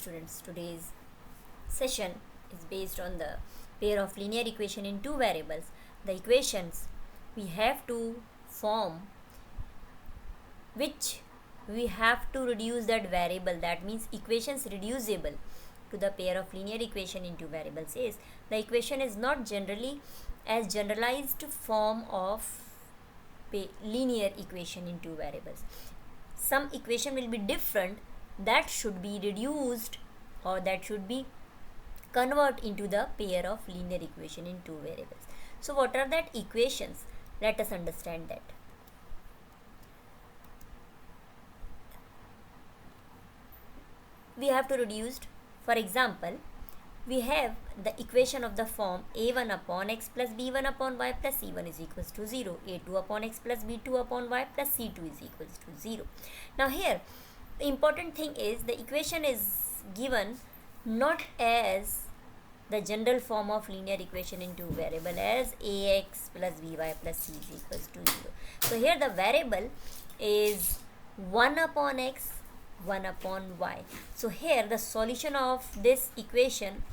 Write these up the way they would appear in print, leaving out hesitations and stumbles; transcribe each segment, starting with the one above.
students, today's session is based on the pair of linear equation in two variables. The equations we have to form, which we have to reduce that variable, that means equations reducible to the pair of linear equation in two variables, is the equation is not generally as generalized form of linear equation in two variables. Some equation will be different, that should be reduced or that should be convert into the pair of linear equation in two variables. So what are that equations? Let us understand that. We have to reduce, for example, we have the equation of the form a1 upon x plus b1 upon y plus c1 is equals to 0, a2 upon x plus b2 upon y plus c2 is equals to 0. Now here the important thing is the equation is given not as the general form of linear equation in two variable as ax plus by plus c is equals to 0. So here the variable is 1 upon x, 1 upon y. So here the solution of this equation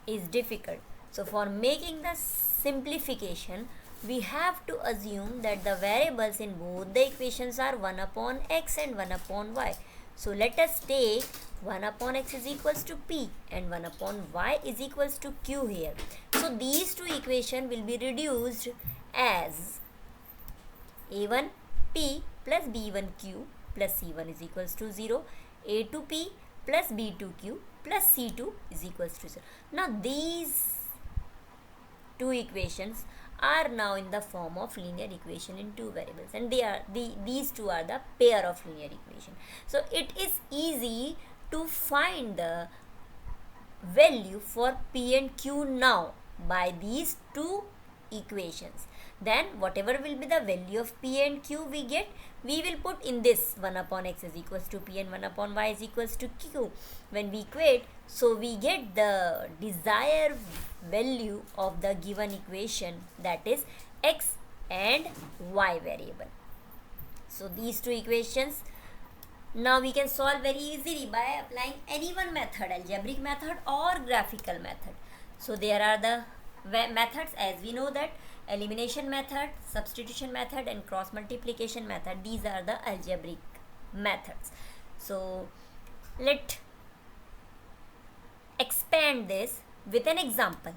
is difficult. So for making the simplification, we have to assume that the variables in both the equations are 1 upon x and 1 upon y. So let us take 1 upon x is equals to p and 1 upon y is equals to q here. So these two equations will be reduced as a1 p plus b1 q plus c1 is equals to 0, a2 p plus b2 q plus c2 is equals to 0. Now these two equations are now in the form of linear equation in two variables, and these two are the pair of linear equation. So it is easy to find the value for p and q now by these two equations. Then whatever will be the value of p and q we get, we will put in this 1 upon x is equals to p and 1 upon y is equals to q. When we equate, so we get the desired value of the given equation, that is x and y variable. So these two equations now we can solve very easily by applying any one method, algebraic method or graphical method. So there are the methods, as we know that elimination method, substitution method and cross multiplication method. These are the algebraic methods. So let's expand this with an example.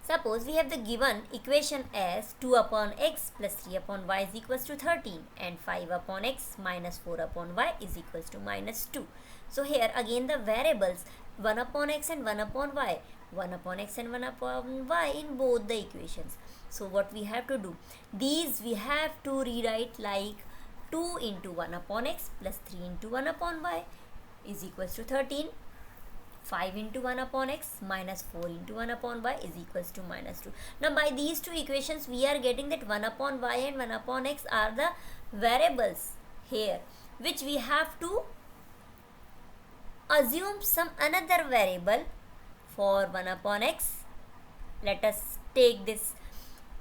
Suppose we have the given equation as 2 upon x plus 3 upon y is equals to 13 and 5 upon x minus 4 upon y is equals to minus 2. So here again the variables 1 upon x and 1 upon y, 1 upon x and 1 upon y in both the equations. So what we have to do, these we have to rewrite like 2 into 1 upon x plus 3 into 1 upon y is equals to 13. 5 into 1 upon x minus 4 into 1 upon y is equals to minus 2. Now by these two equations we are getting that 1 upon y and 1 upon x are the variables here, which we have to assume some another variable for 1 upon x. Let us take this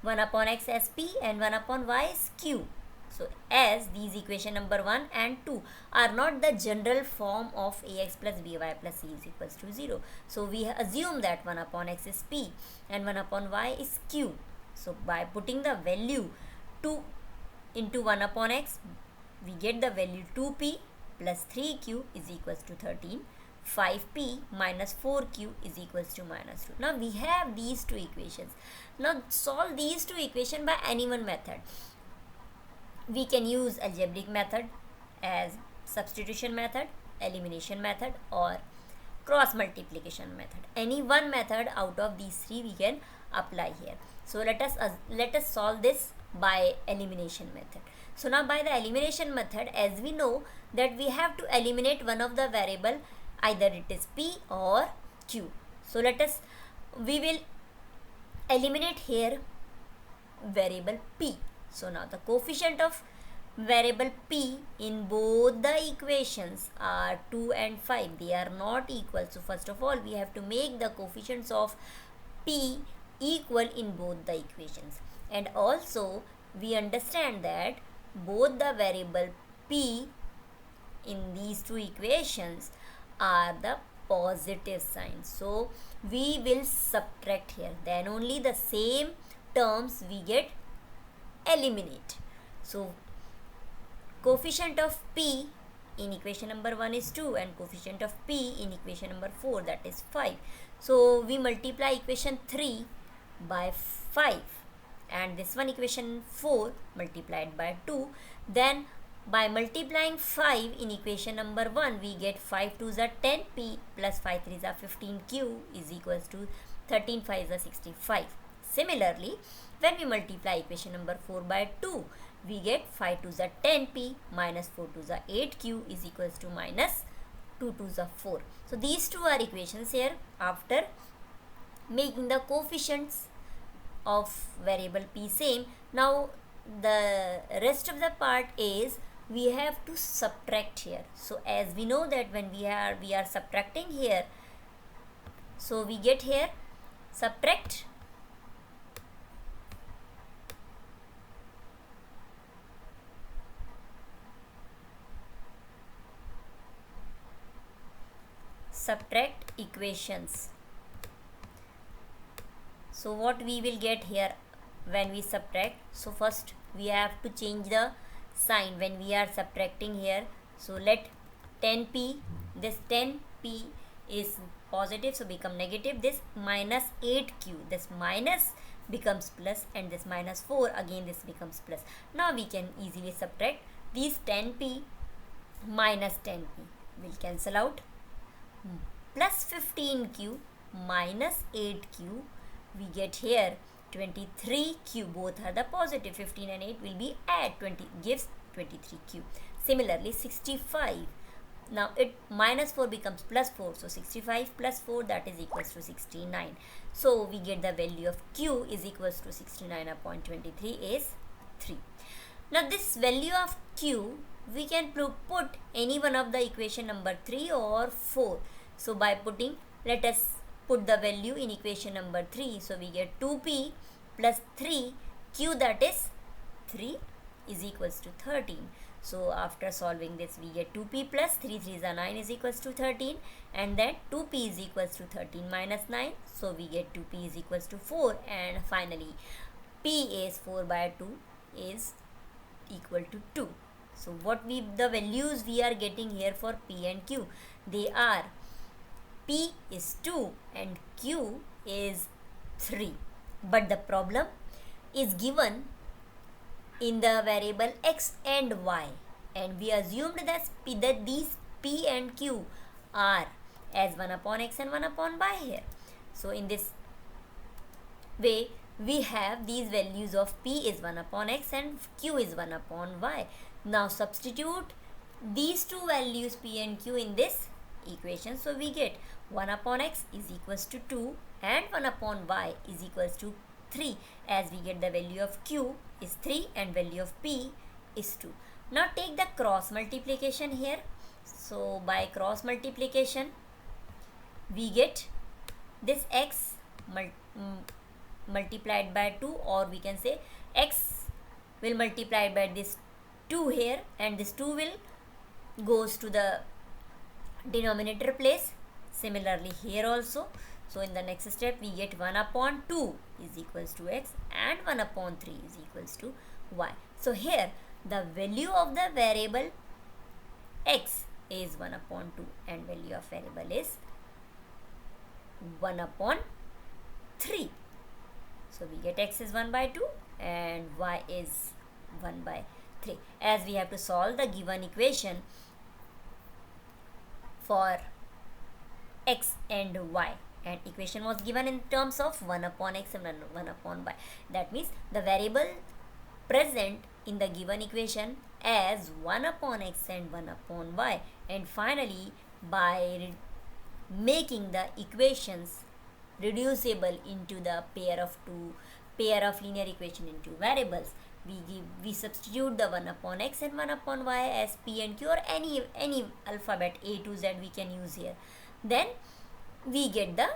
1 upon x as p and 1 upon y is q. So as these equation number 1 and 2 are not the general form of ax plus by plus c is equals to 0. So we assume that 1 upon x is p and 1 upon y is q. So by putting the value 2 into 1 upon x, we get the value 2p plus 3q is equals to 13. 5p minus 4q is equals to minus 2. Now we have these two equations. Now solve these two equations by any one method. We can use algebraic method as substitution method, elimination method or cross multiplication method. Any one method out of these three we can apply here. So let us solve this by elimination method. So now by the elimination method, as we know that we have to eliminate one of the variable, either it is p or q. So we will eliminate here variable p. So now the coefficient of variable p in both the equations are 2 and 5. They are not equal. So first of all we have to make the coefficients of p equal in both the equations. And also we understand that both the variable p in these two equations are the positive signs. So we will subtract here, then only the same terms we get eliminate. So coefficient of p in equation number 1 is 2 and coefficient of p in equation number 4, that is 5. So we multiply equation 3 by 5 and this one equation 4 multiplied by 2. Then by multiplying 5 in equation number 1, we get 5 2s are 10p plus 5 3s are 15q is equals to 13 5s are 65. Similarly, when we multiply equation number 4 by 2, we get 5 2s are 10p minus 4 2s are 8q is equals to minus 2 2s are 4. So these two are equations here after making the coefficients of variable p same. Now the rest of the part is we have to subtract here. So as we know that when we are subtracting here, so we get here subtract equations. So what we will get here when we subtract, so first we have to change the sign when we are subtracting here. So let 10p, this 10p is positive, so become negative. This minus 8q, this minus becomes plus, and this minus 4 again this becomes plus. Now we can easily subtract these 10p minus 10p will cancel out, plus 15q minus 8q, we get here 23q, both are the positive, 15 and 8 will be add 20 gives 23q. Similarly 65, now it minus 4 becomes plus 4, so 65 plus 4 that is equals to 69. So we get the value of q is equals to 69 upon 23 is 3. Now this value of q we can put any one of the equation number 3 or 4. So by putting, let us put the value in equation number 3. So we get 2p plus 3q, that is 3 is equals to 13. So after solving this we get 2p plus 3 3s are 9 is equals to 13, and then 2p is equals to 13 minus 9. So we get 2p is equals to 4, and finally p is 4 by 2 is equal to 2. So what the values we are getting here for p and q, they are p is 2 and q is 3. But the problem is given in the variable x and y, and we assumed that these p and q are as 1 upon x and 1 upon y here. So in this way we have these values of p is 1 upon x and q is 1 upon y. Now substitute these two values p and q in this equation. So we get 1 upon x is equals to 2 and 1 upon y is equals to 3, as we get the value of q is 3 and value of p is 2. Now take the cross multiplication here. So by cross multiplication we get this x multiplied by 2, or we can say x will multiply by this 2 here, and this 2 will goes to the denominator place. Similarly here also. So in the next step we get 1 upon 2 is equals to x and 1 upon 3 is equals to y. So here the value of the variable x is 1 upon 2 and value of variable is 1 upon 3. So we get x is 1 by 2 and y is 1 by 3. As we have to solve the given equation for x and y, and equation was given in terms of 1 upon x and 1 upon y. That means the variable present in the given equation as 1 upon x and 1 upon y, and finally by making the equations reducible into the pair of linear equation into variables, we substitute the 1 upon x and 1 upon y as p and q, or any alphabet a to z we can use here. Then we get the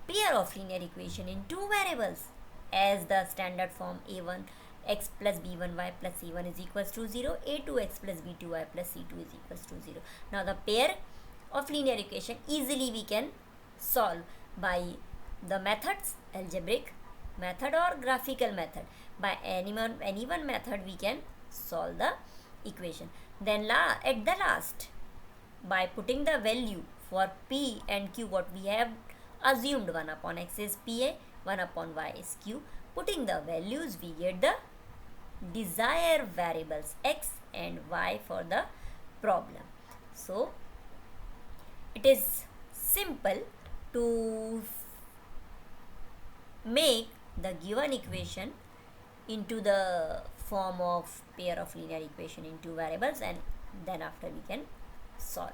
pair of linear equation in two variables as the standard form a1 x plus b1y plus c1 is equals to 0, a2x plus b2y plus c2 is equals to 0. Now the pair of linear equation easily we can solve by the methods, algebraic method or graphical method. By any one method we can solve the equation. Then at the last, by putting the value for p and q, what we have assumed 1 upon x is pa, 1 upon y is q. Putting the values, we get the desired variables x and y for the problem. So it is simple to make the given equation into the form of pair of linear equation in two variables, and then after we can solve.